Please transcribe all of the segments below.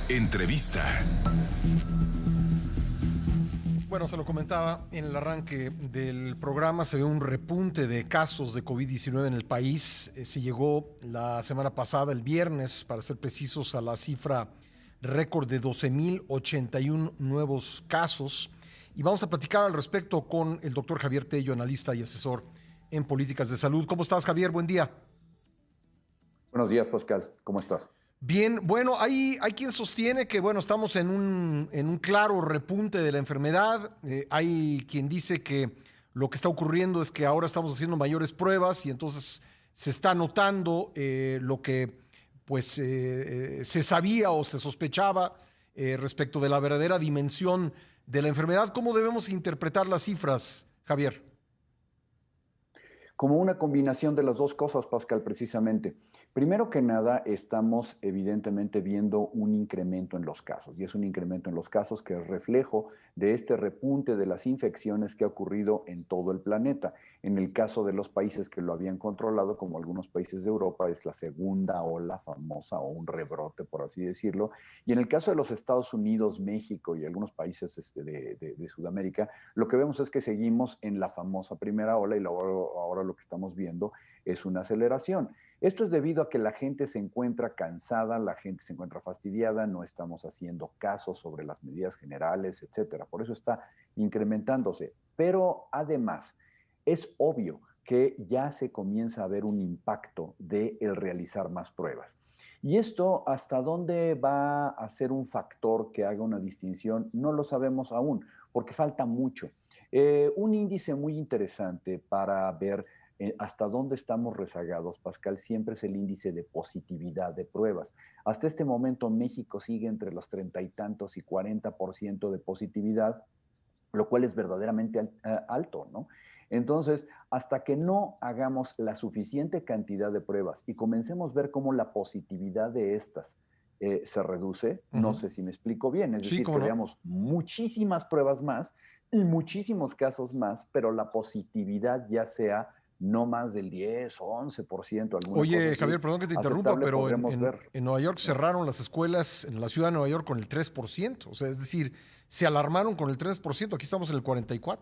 Entrevista. Bueno, se lo comentaba en el arranque del programa, se ve un repunte de casos de COVID-19 en el país. Se llegó la semana pasada, el viernes, para ser precisos, a la cifra récord de 12,081 nuevos casos. Y vamos a platicar al respecto con el doctor Javier Tello, analista y asesor en políticas de salud. ¿Cómo estás, Javier? Buen día. Buenos días, Pascal. ¿Cómo estás? Bien, bueno, hay quien sostiene que, bueno, estamos en un claro repunte de la enfermedad. Hay quien dice que lo que está ocurriendo es que ahora estamos haciendo mayores pruebas y entonces se está notando lo que pues se sabía o se sospechaba respecto de la verdadera dimensión de la enfermedad. ¿Cómo debemos interpretar las cifras, Javier? Como una combinación de las dos cosas, Pascal, precisamente. Primero que nada, estamos evidentemente viendo un incremento en los casos, y es un incremento en los casos que es reflejo de este repunte de las infecciones que ha ocurrido en todo el planeta. En el caso de los países que lo habían controlado, como algunos países de Europa, es la segunda ola famosa o un rebrote, por así decirlo. Y en el caso de los Estados Unidos, México y algunos países de Sudamérica, lo que vemos es que seguimos en la famosa primera ola y ahora lo que estamos viendo es una aceleración. Esto es debido a que la gente se encuentra cansada, la gente se encuentra fastidiada, no estamos haciendo caso sobre las medidas generales, etcétera. Por eso está incrementándose. Pero además, es obvio que ya se comienza a ver un impacto de el realizar más pruebas. Y esto, ¿hasta dónde va a ser un factor que haga una distinción? No lo sabemos aún, porque falta mucho. Un índice muy interesante para ver hasta dónde estamos rezagados, Pascal, siempre es el índice de positividad de pruebas. Hasta este momento México sigue entre los 30 y tantos y 40% de positividad, lo cual es verdaderamente alto, ¿no? Entonces, hasta que no hagamos la suficiente cantidad de pruebas y comencemos a ver cómo la positividad de estas se reduce, no sé si me explico bien, es Sí, decir, cómo que no. veamos muchísimas pruebas más y muchísimos casos más, pero la positividad ya sea no más del 10 o 11%, alguna cosa Oye, así, Javier, perdón que te interrumpa, aceptable pero podremos ver. en Nueva York cerraron las escuelas en la ciudad de Nueva York con el 3%. O sea, es decir, se alarmaron con el 3%. Aquí estamos en el 44%.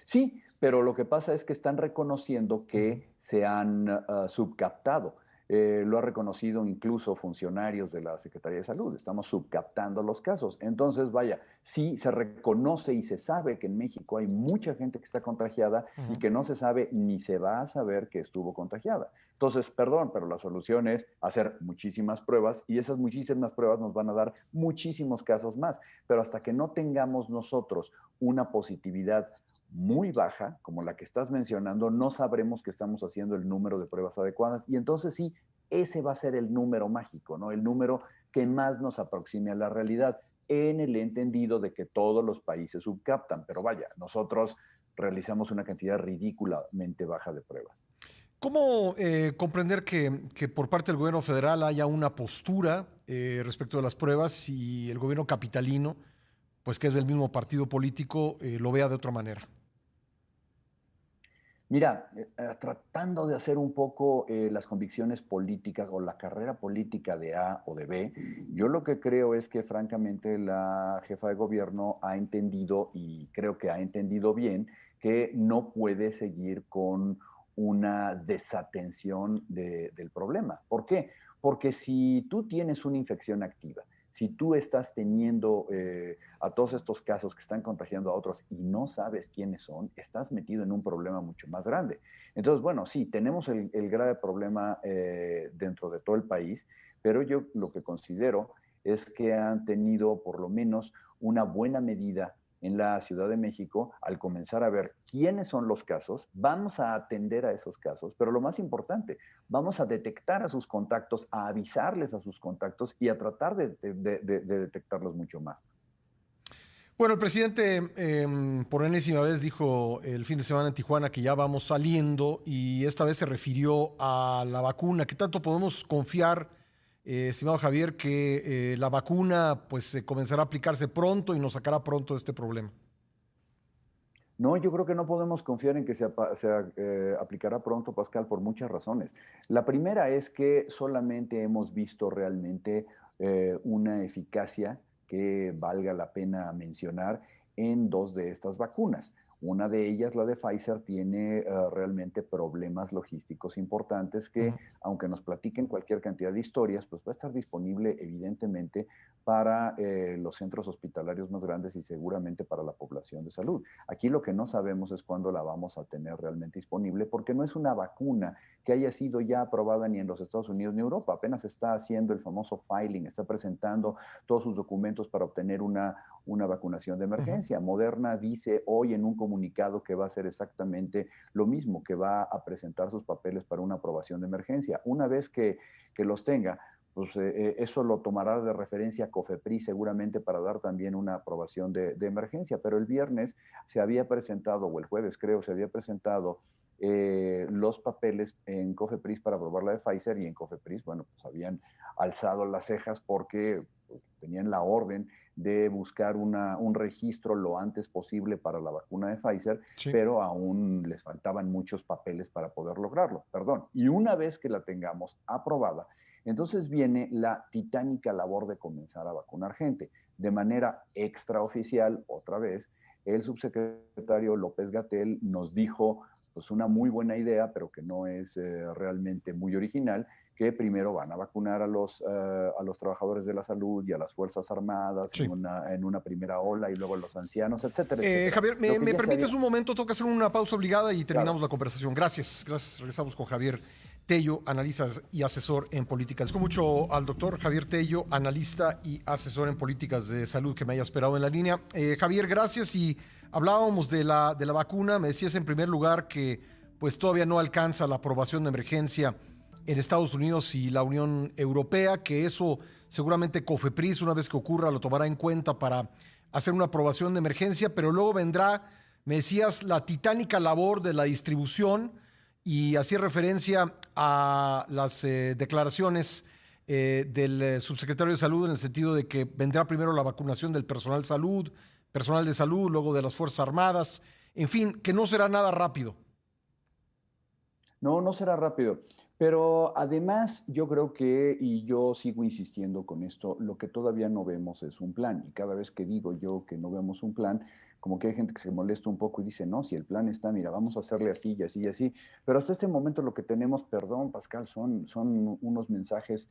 Sí, pero lo que pasa es que están reconociendo Ujú. que se han subcaptado. Lo ha reconocido incluso funcionarios de la Secretaría de Salud. Estamos subcaptando los casos. Entonces, vaya, sí se reconoce y se sabe que en México hay mucha gente que está contagiada y Ujú. que no se sabe ni se va a saber que estuvo contagiada. Entonces, perdón, pero la solución es hacer muchísimas pruebas y esas muchísimas pruebas nos van a dar muchísimos casos más. Pero hasta que no tengamos nosotros una positividad muy baja, como la que estás mencionando, no sabremos que estamos haciendo el número de pruebas adecuadas y entonces sí, ese va a ser el número mágico, ¿no? El número que más nos aproxime a la realidad, en el entendido de que todos los países subcaptan, pero vaya, nosotros realizamos una cantidad ridículamente baja de pruebas. ¿Cómo comprender que por parte del gobierno federal haya una postura respecto de las pruebas y el gobierno capitalino, pues que es del mismo partido político, lo vea de otra manera? Mira, tratando de hacer un poco las convicciones políticas o la carrera política de A o de B, yo lo que creo es que francamente la jefa de gobierno ha entendido, y creo que ha entendido bien, que no puede seguir con una desatención del problema. ¿Por qué? Porque si tú tienes una infección activa, si tú estás teniendo a todos estos casos que están contagiando a otros y no sabes quiénes son, estás metido en un problema mucho más grande. Entonces, bueno, sí, tenemos el grave problema dentro de todo el país, pero yo lo que considero es que han tenido por lo menos una buena medida en la Ciudad de México al comenzar a ver quiénes son los casos, vamos a atender a esos casos, pero lo más importante, vamos a detectar a sus contactos, a avisarles a sus contactos y a tratar de detectarlos mucho más. Bueno, el presidente por enésima vez dijo el fin de semana en Tijuana que ya vamos saliendo y esta vez se refirió a la vacuna. ¿Qué tanto podemos confiar, estimado Javier, que la vacuna pues comenzará a aplicarse pronto y nos sacará pronto de este problema? No, yo creo que no podemos confiar en que se aplicará pronto, Pascal, por muchas razones. La primera es que solamente hemos visto realmente una eficacia que valga la pena mencionar en dos de estas vacunas. Una de ellas, la de Pfizer, tiene realmente problemas logísticos importantes que, Ujú, aunque nos platiquen cualquier cantidad de historias, pues va a estar disponible evidentemente para los centros hospitalarios más grandes y seguramente para la población de salud. Aquí lo que no sabemos es cuándo la vamos a tener realmente disponible, porque no es una vacuna que haya sido ya aprobada ni en los Estados Unidos ni Europa. Apenas está haciendo el famoso filing, está presentando todos sus documentos para obtener una vacunación de ujú. emergencia. Moderna dice hoy en un comunicado que va a hacer exactamente lo mismo, que va a presentar sus papeles para una aprobación de emergencia. Una vez que los tenga, pues eso lo tomará de referencia COFEPRIS seguramente para dar también una aprobación de emergencia, pero el viernes se había presentado, o el jueves creo, se había presentado los papeles en COFEPRIS para aprobar la de Pfizer y en COFEPRIS, bueno, pues habían alzado las cejas porque pues, tenían la orden de buscar un registro lo antes posible para la vacuna de Pfizer, Sí. pero aún les faltaban muchos papeles para poder lograrlo, perdón. Y una vez que la tengamos aprobada, entonces viene la titánica labor de comenzar a vacunar gente. De manera extraoficial, otra vez, el subsecretario López Gatell nos dijo pues una muy buena idea, pero que no es realmente muy original, que primero van a vacunar a los trabajadores de la salud y a las Fuerzas Armadas Sí. en una primera ola y luego a los ancianos, etcétera, etcétera. Javier, Lo que me ya se permites había, un momento? Tengo que hacer una pausa obligada y terminamos claro, la conversación. Gracias, gracias. Regresamos con Javier Tello, analista y asesor en políticas. Con mucho al doctor Javier Tello, analista y asesor en políticas de salud, que me haya esperado en la línea. Javier, gracias. Y hablábamos de la vacuna. Me decías en primer lugar que pues todavía no alcanza la aprobación de emergencia en Estados Unidos y la Unión Europea, que eso seguramente COFEPRIS, una vez que ocurra, lo tomará en cuenta para hacer una aprobación de emergencia, pero luego vendrá, me decías, la titánica labor de la distribución y hacía referencia a las declaraciones del subsecretario de Salud en el sentido de que vendrá primero la vacunación del personal de salud, luego de las Fuerzas Armadas, en fin, que no será nada rápido. no, no será rápido. Pero además, yo creo que, y yo sigo insistiendo con esto, lo que todavía no vemos es un plan. Y cada vez que digo yo que no vemos un plan, como que hay gente que se molesta un poco y dice, no, si el plan está, mira, vamos a hacerle así y así y así. Pero hasta este momento lo que tenemos, perdón, Pascal, son unos mensajes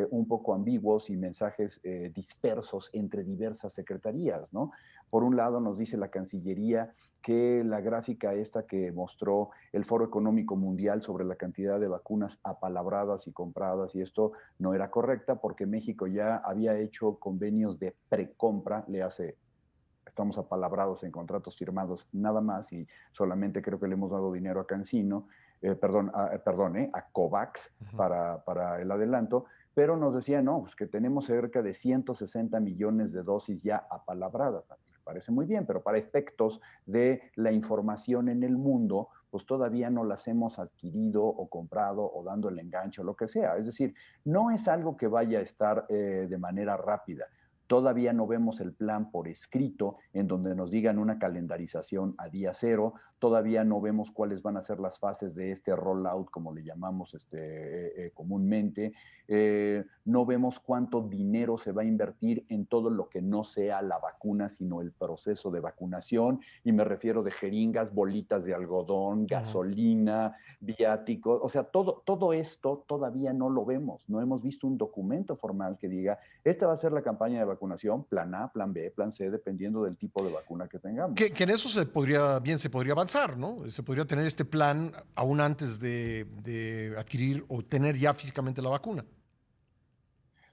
un poco ambiguos y mensajes dispersos entre diversas secretarías, ¿no? Por un lado nos dice la Cancillería que la gráfica esta que mostró el Foro Económico Mundial sobre la cantidad de vacunas apalabradas y compradas, y esto no era correcta porque México ya había hecho convenios de precompra, le hace, estamos apalabrados en contratos firmados nada más y solamente creo que le hemos dado dinero a Cancino, a COVAX Uh -huh. para el adelanto, pero nos decía, no, pues que tenemos cerca de 160 millones de dosis ya apalabradas. Me parece muy bien, pero para efectos de la información en el mundo, pues todavía no las hemos adquirido o comprado o dando el enganche o lo que sea. Es decir, no es algo que vaya a estar de manera rápida. Todavía no vemos el plan por escrito en donde nos digan una calendarización a día cero. Todavía no vemos cuáles van a ser las fases de este rollout, como le llamamos comúnmente. No vemos cuánto dinero se va a invertir en todo lo que no sea la vacuna, sino el proceso de vacunación. Y me refiero de jeringas, bolitas de algodón, Uh -huh. gasolina, viáticos. O sea, todo esto todavía no lo vemos. No hemos visto un documento formal que diga, esta va a ser la campaña de vacunación, plan A, plan B, plan C, dependiendo del tipo de vacuna que tengamos. Que en eso se podría avanzar, ¿no? Se podría tener este plan aún antes de adquirir o tener ya físicamente la vacuna.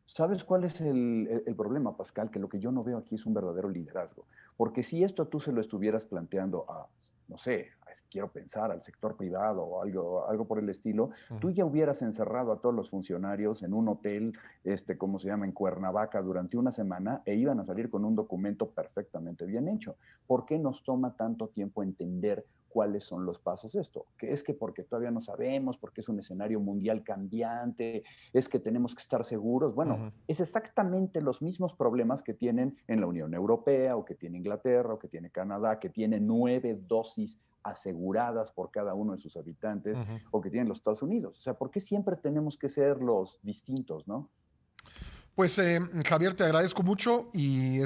¿Sabes cuál es el problema, Pascal? Que lo que yo no veo aquí es un verdadero liderazgo. Porque si esto tú se lo estuvieras planteando a, no sé, pues, quiero pensar, al sector privado o algo por el estilo, tú Ujú. ya hubieras encerrado a todos los funcionarios en un hotel, ¿cómo se llama?, en Cuernavaca durante una semana e iban a salir con un documento perfectamente bien hecho. ¿Por qué nos toma tanto tiempo entender cuáles son los pasos de esto? Que es que porque todavía no sabemos, porque es un escenario mundial cambiante, es que tenemos que estar seguros. Bueno, Ujú. es exactamente los mismos problemas que tienen en la Unión Europea o que tiene Inglaterra o que tiene Canadá, que tiene 9 dosis aseguradas por cada uno de sus habitantes Ujú. o que tienen los Estados Unidos. O sea, ¿por qué siempre tenemos que ser los distintos, no? Pues Javier, te agradezco mucho y